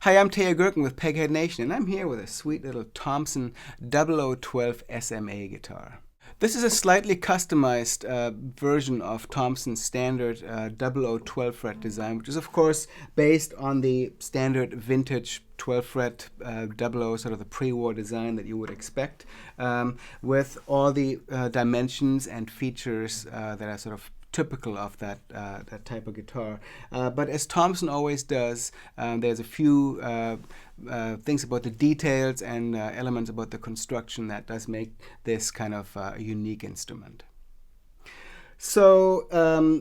Hi, I'm Teja Gerken with Peghead Nation, and I'm here with a sweet little Thompson 0012 SMA guitar. This is a slightly customized version of Thompson's standard 0012 fret design, which is of course based on the standard vintage 12 fret 00, sort of the pre-war design that you would expect, with all the dimensions and features that are sort of typical of that type of guitar. But as Thompson always does, there's a few things about the details and elements about the construction that does make this kind of a unique instrument. So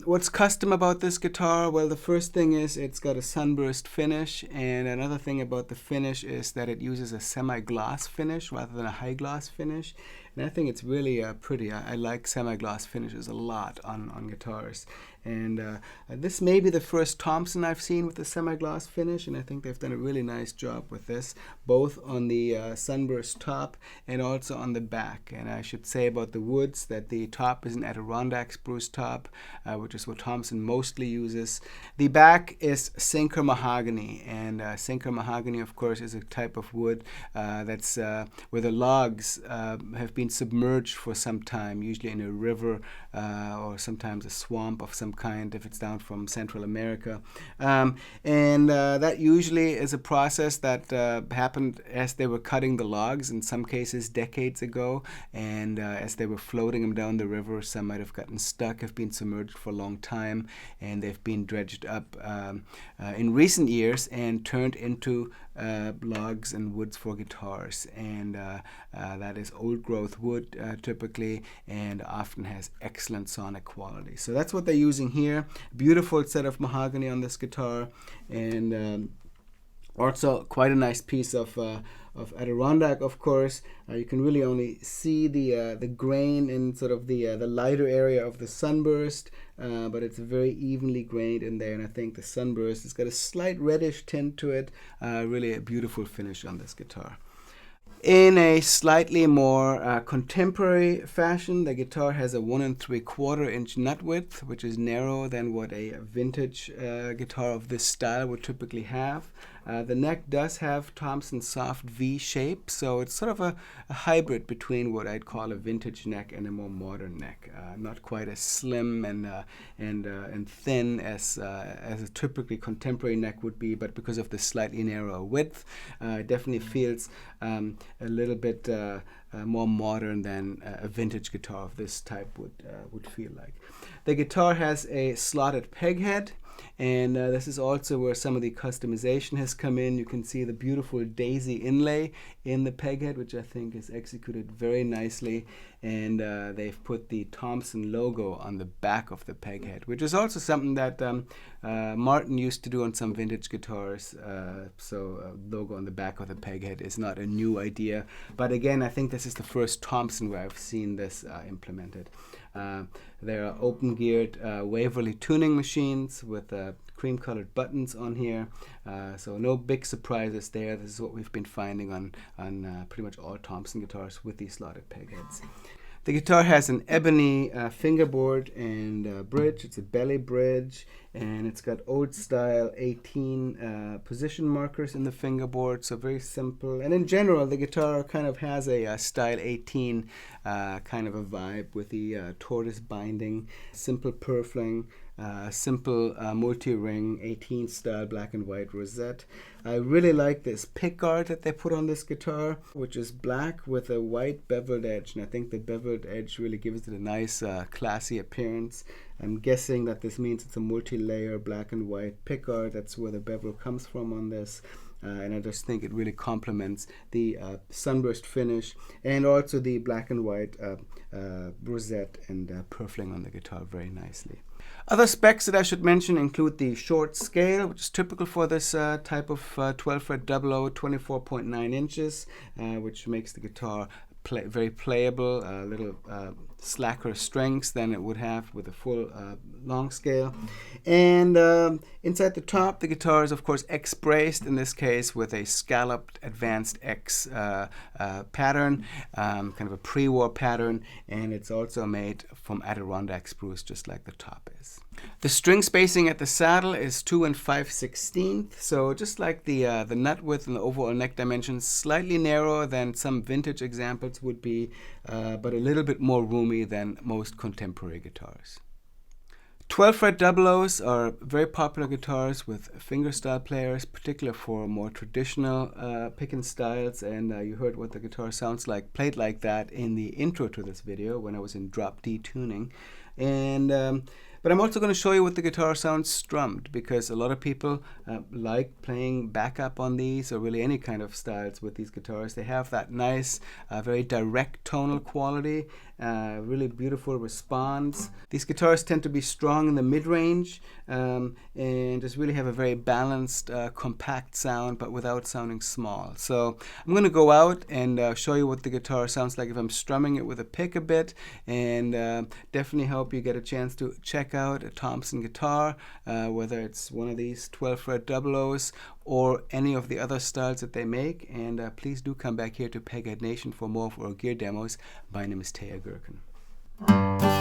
what's custom about this guitar? Well, the first thing is it's got a sunburst finish, and another thing about the finish is that it uses a semi-gloss finish rather than a high gloss finish. And I think it's really pretty. I like semi-gloss finishes a lot on guitars. And this may be the first Thompson I've seen with the semi-gloss finish, and I think they've done a really nice job with this, both on the sunburst top and also on the back. And I should say about the woods that the top is an Adirondack spruce top, which is what Thompson mostly uses. The back is sinker mahogany, and sinker mahogany, of course, is a type of wood that's where the logs have been submerged for some time, usually in a river or sometimes a swamp of some kind if it's down from Central America. And that usually is a process that happened as they were cutting the logs, in some cases decades ago, and as they were floating them down the river, some might have gotten stuck, have been submerged for a long time, and they've been dredged up in recent years and turned into logs and woods for guitars. And that is old growth wood typically, and often has excellent sonic quality. So that's what they're using here. Beautiful set of mahogany on this guitar, and also quite a nice piece of Adirondack, of course. You can really only see the grain in sort of the lighter area of the sunburst, but it's very evenly grained in there, and I think the sunburst has got a slight reddish tint to it. Really a beautiful finish on this guitar. In a slightly more contemporary fashion, the guitar has a 1 3/4 inch nut width, which is narrower than what a vintage guitar of this style would typically have. The neck does have Thompson's soft V shape, so it's sort of a hybrid between what I'd call a vintage neck and a more modern neck. Not quite as slim and thin as a typically contemporary neck would be, but because of the slightly narrower width, it definitely feels a little bit more modern than a vintage guitar of this type would feel like. The guitar has a slotted peg head, and this is also where some of the customization has come in. You can see the beautiful daisy inlay in the peg head, which I think is executed very nicely, and they've put the Thompson logo on the back of the peg head, which is also something that Martin used to do on some vintage guitars. So logo on the back of the peg head is not a new idea, but again, I think this is the first Thompson where I've seen this implemented. There are open-geared Waverly tuning machines with cream colored buttons on here, so no big surprises there. This is what we've been finding on pretty much all Thompson guitars with these slotted peg heads. The guitar has an ebony fingerboard and bridge. It's a belly bridge, and it's got old style 18 position markers in the fingerboard, so very simple. And in general, the guitar kind of has a style 18 kind of a vibe with the tortoise binding, simple purfling, simple multi-ring 18 style black and white rosette. I really like this pickguard that they put on this guitar, which is black with a white beveled edge, and I think the beveled edge really gives it a nice classy appearance. I'm guessing that this means it's a multi-layer black and white pickguard. That's where the bevel comes from on this. And I just think it really complements the sunburst finish and also the black and white rosette and purfling on the guitar very nicely. Other specs that I should mention include the short scale, which is typical for this type of 12 fret 00, 24.9 inches, which makes the guitar very playable, a little slacker strings than it would have with a full long scale. And inside the top, the guitar is of course X braced, in this case with a scalloped advanced X pattern, kind of a pre-war pattern, and it's also made from Adirondack spruce, just like the top is. The string spacing at the saddle is 2 5/16, so just like the nut width and the overall neck dimensions, slightly narrower than some vintage examples would be, but a little bit more roomy than most contemporary guitars. 12-fret double O's are very popular guitars with fingerstyle players, particularly for more traditional picking styles, and you heard what the guitar sounds like played like that in the intro to this video when I was in drop D tuning. And but I'm also going to show you what the guitar sounds strummed, because a lot of people like playing backup on these, or really any kind of styles with these guitars. They have that nice, very direct tonal quality, really beautiful response. These guitars tend to be strong in the mid-range and just really have a very balanced, compact sound, but without sounding small. So I'm going to go out and show you what the guitar sounds like if I'm strumming it with a pick a bit, and definitely hope you get a chance to check out a Thompson guitar, whether it's one of these 12-fret double O's or any of the other styles that they make. And please do come back here to Peghead Nation for more of our gear demos. My name is Teja Gerken.